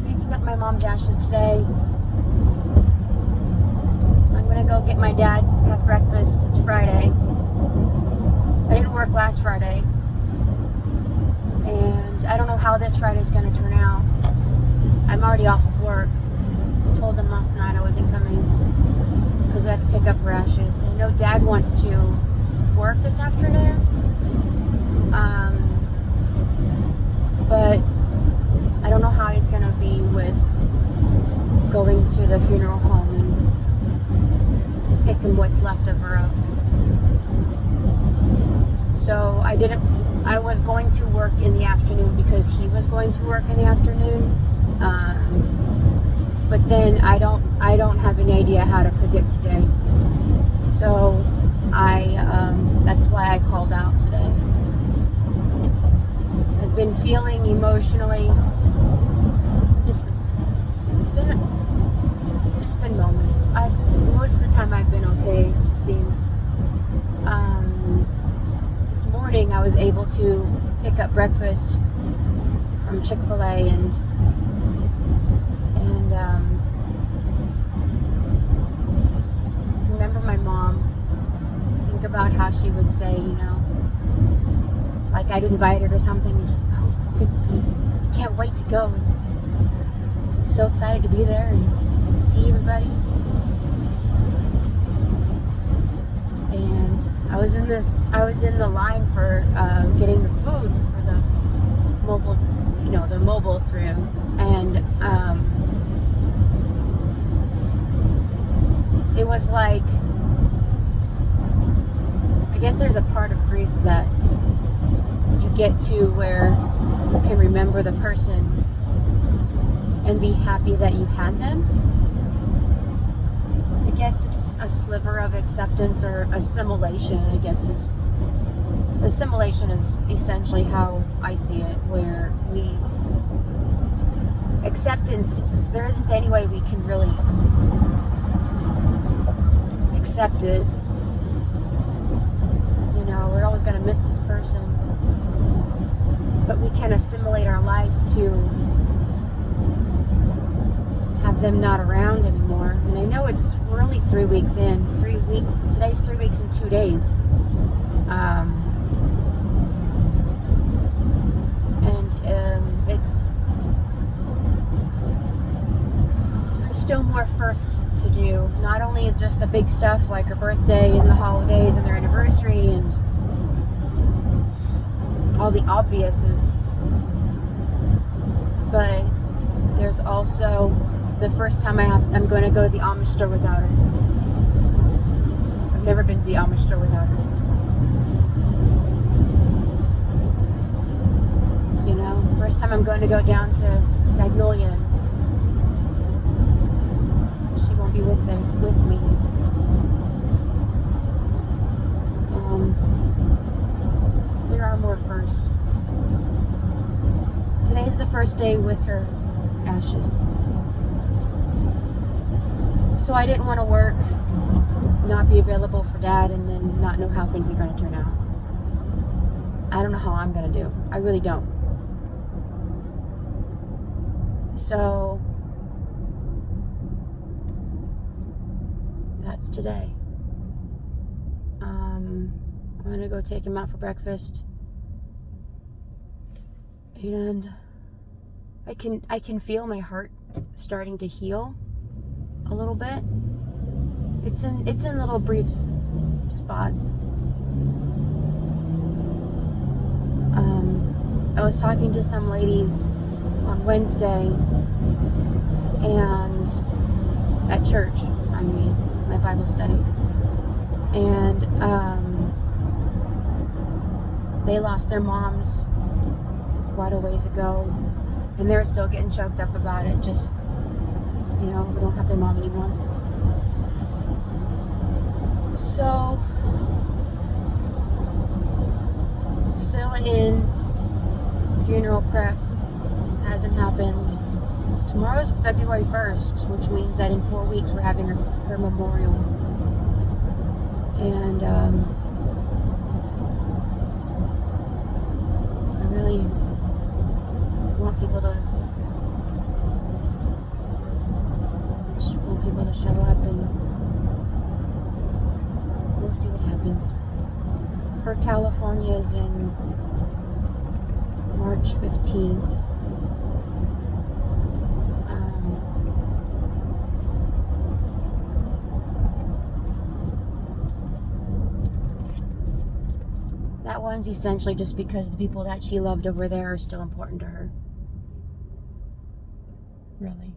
picking up my mom's ashes today. I'm gonna go get my dad, have breakfast. It's Friday. I didn't work last Friday. And I don't know how this Friday's gonna turn out. I'm already off of work. I told them last night I wasn't coming because we had to pick up her ashes. I know Dad wants to work this afternoon. But I don't know how he's gonna be with going to the funeral home and picking what's left of her up. So I was going to work in the afternoon because he was going to work in the afternoon. But then I don't have any idea how to predict today. So that's why I called out today. I've been feeling emotionally just been moments. Most of the time I've been okay, it seems. This morning I was able to pick up breakfast from Chick-fil-A and remember my mom. Think about how she would say, like I'd invite her to something and she's, oh goodness, I can't wait to go. And so excited to be there and see everybody. And I was in the line for getting the food for the mobile through, and it was like, I guess there's a part of grief that you get to where you can remember the person and be happy that you had them. I guess it's a sliver of acceptance or assimilation, assimilation is essentially how I see it, where acceptance, there isn't any way we can really accept it. We're always going to miss this person, but we can assimilate our life to have them not around anymore. And I know we're only 3 weeks in. Today's 3 weeks and 2 days. There's still more firsts to do. Not only just the big stuff like her birthday and the holidays and their anniversary and all the obviouses, but there's also the first time I'm going to go to the Amish store without her. I've never been to the Amish store without her. First time I'm going to go down to Magnolia. She won't be with me. There are more firsts. Today's the first day with her ashes. So I didn't want to work, not be available for Dad, and then not know how things are going to turn out. I don't know how I'm going to do. I really don't. So that's today. I'm going to go take him out for breakfast. And I can feel my heart starting to heal a little bit. It's in little brief spots. I was talking to some ladies on Wednesday and at church, my Bible study, and they lost their moms quite a ways ago, and they're still getting choked up about it. Just, we don't have their mom anymore. So, still in funeral prep. Hasn't happened. Tomorrow's February 1st, which means that in 4 weeks we're having her memorial. And I see what happens. Her California is in March 15th. That one's essentially just because the people that she loved over there are still important to her. Really.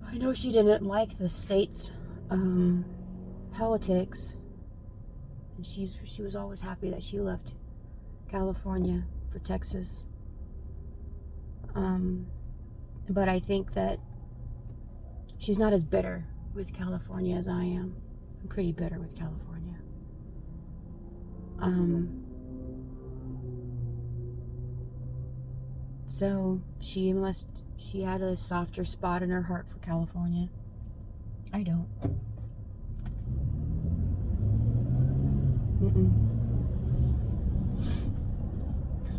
I know she didn't like the state's politics. And she was always happy that she left California for Texas. But I think that she's not as bitter with California as I am. I'm pretty bitter with California. So she had a softer spot in her heart for California. I don't.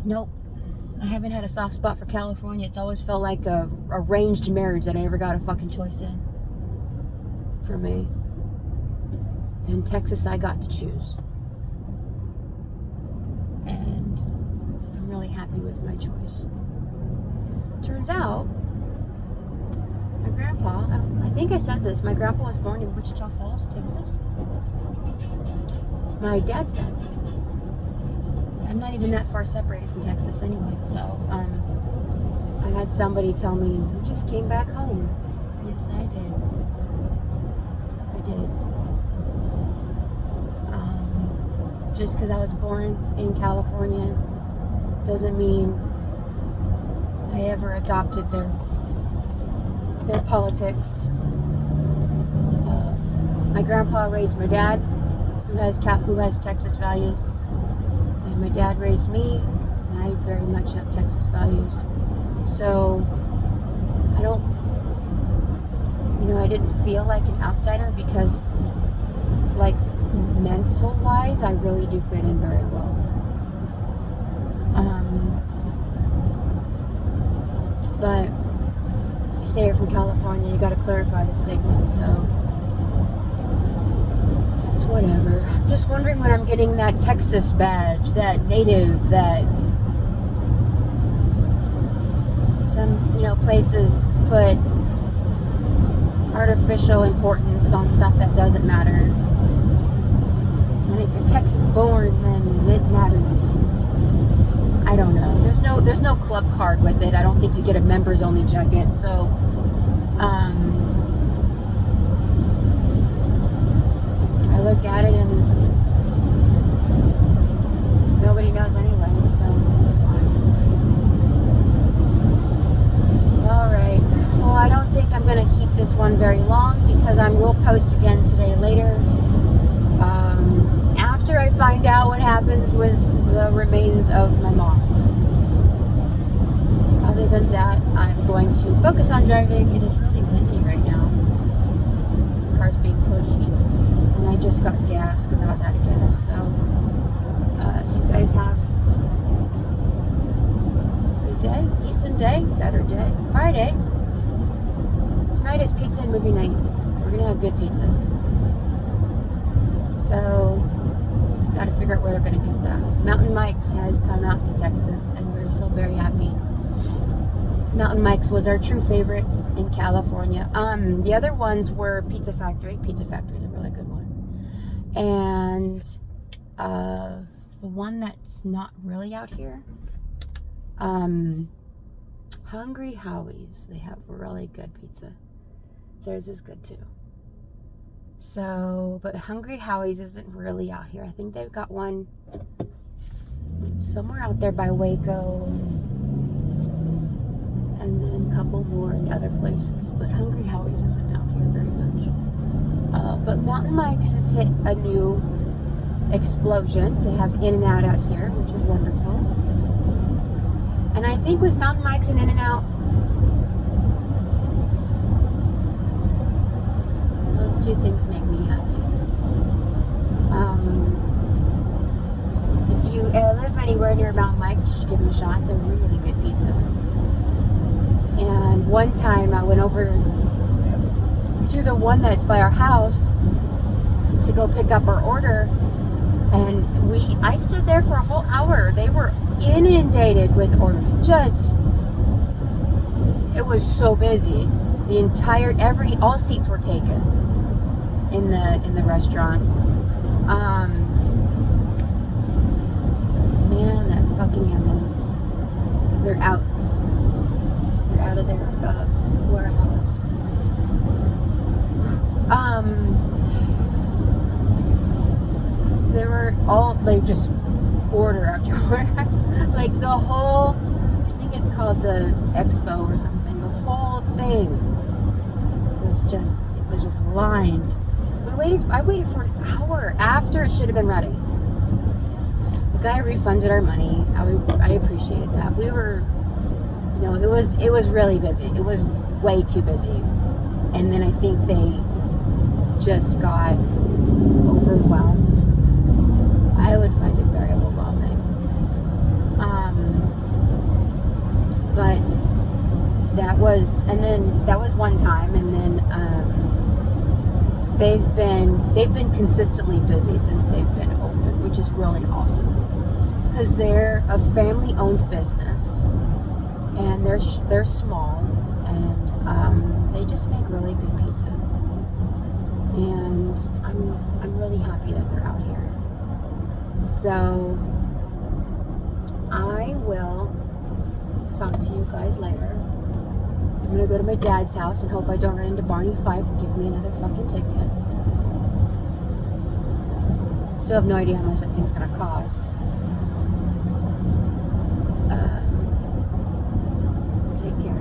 Nope. I haven't had a soft spot for California. It's always felt like a arranged marriage that I never got a fucking choice in. For me. In Texas, I got to choose. And I'm really happy with my choice. Turns out, my grandpa, I think I said this, my grandpa was born in Wichita Falls, Texas. My dad's dad. I'm not even that far separated from Texas anyway, so I had somebody tell me, you just came back home. Yes, I did. Just because I was born in California doesn't mean I ever adopted their politics. My grandpa raised my dad, who has Texas values, and my dad raised me, and I very much have Texas values. So I didn't feel like an outsider because, like, mental wise, I really do fit in very well. But you say you're from California, you got to clarify the stigma, so it's whatever. I'm just wondering when I'm getting that Texas badge, that native, that some, places put artificial importance on stuff that doesn't matter. And if you're Texas born, then it matters. I don't know. There's no club card with it. I don't think you get a members only jacket. So, I look at it and nobody knows anyway, so it's fine. Alright. Well, I don't think I'm going to keep this one very long because I will post again today later. After I find out what happens with the remains of my mom. Other than that, I'm going to focus on driving. It is really windy right now. The car's being pushed. And I just got gas because I was out of gas. So, you guys have a good day, decent day, better day. Friday. Tonight is pizza and movie night. We're going to have good pizza. So, got to figure out where they're going to get that. Mountain Mike's has come out to Texas, and we're so very happy. Mountain Mike's was our true favorite in California. The other ones were Pizza Factory. Pizza Factory is a really good one. And the one that's not really out here, Hungry Howie's. They have really good pizza. Theirs is good too. So, but Hungry Howie's isn't really out here. I think they've got one somewhere out there by Waco, and then a couple more in other places. But Hungry Howie's isn't out here very much. But Mountain Mike's has hit a new explosion. They have In-N-Out out here, which is wonderful. And I think with Mountain Mike's and In-N-Out, those two things make me happy. If you live anywhere near Mountain Mike's, you should give them a shot. They're really good pizza. And one time I went over to the one that's by our house to go pick up our order, and I stood there for a whole hour. They were inundated with orders. It was so busy. All seats were taken in the restaurant. Man, that fucking ambulance. They're out of their warehouse. They were all like just order after order. Like the whole, I think it's called the expo or something. The whole thing was just lined. I waited for an hour after it should have been ready. The guy refunded our money. I appreciated that. We were, it was really busy. It was way too busy. And then I think they just got overwhelmed. I would find it very overwhelming. But that was one time, and then they've been consistently busy since they've been open, which is really awesome. Because they're a family-owned business, and they're small, and they just make really good pizza. And I'm really happy that they're out here. So I will talk to you guys later. I'm gonna go to my dad's house and hope I don't run into Barney Fife and give me another fucking ticket. Still have no idea how much that thing's gonna cost. Take care.